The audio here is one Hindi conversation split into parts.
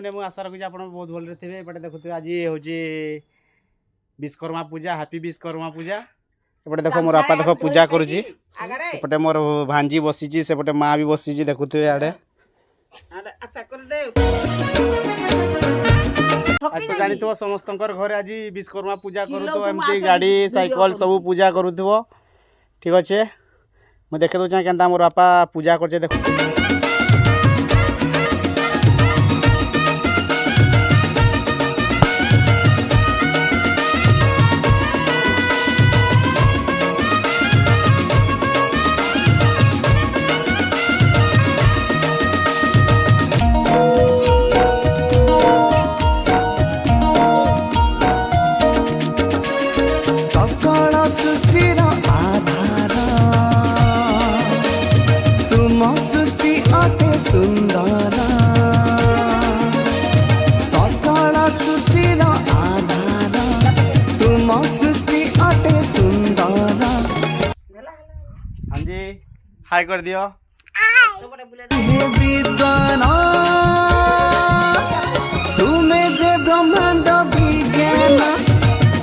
मैंने मुझे आशा रखुच्छे आप बहुत भलरे थे एपटे देखुए आज हूँ विश्वकर्मा पूजा हैप्पी विश्वकर्मा पूजा एपटे देख मोर बापा देख पूजा करुटे मोर भांजी बसी सेपटे माँ भी बसी देखुए आड़े आज तो जानी समस्त घर आज विश्वकर्मा पूजा करुमती गाड़ी साइकल सब पूजा करुव ठीक अच्छे मुझे देखे दूचे के मोर बापा पूजा कर देख सृष्टिर आधार तुम सृष्टि अटे सुंदर सकल सृष्टिर आधार तुम सृष्टि अटे सुंदर। हाँ जी हाय कर दियो विद्वान तुम्हें जे ब्रह्मांड विज्ञान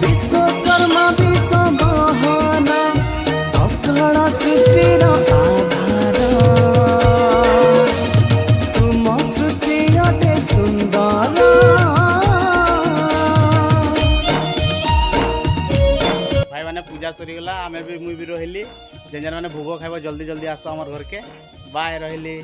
विश्वकर्मा विश्वमोहन सकल सृष्टिर आधार तुम सृष्टि अटे सुंदर। भाई मैंने पूजा सरीगला आमे भी मुई भी रही जेन मैंने भोग खाइब जल्दी जल्दी आस आम घर के बाय रही।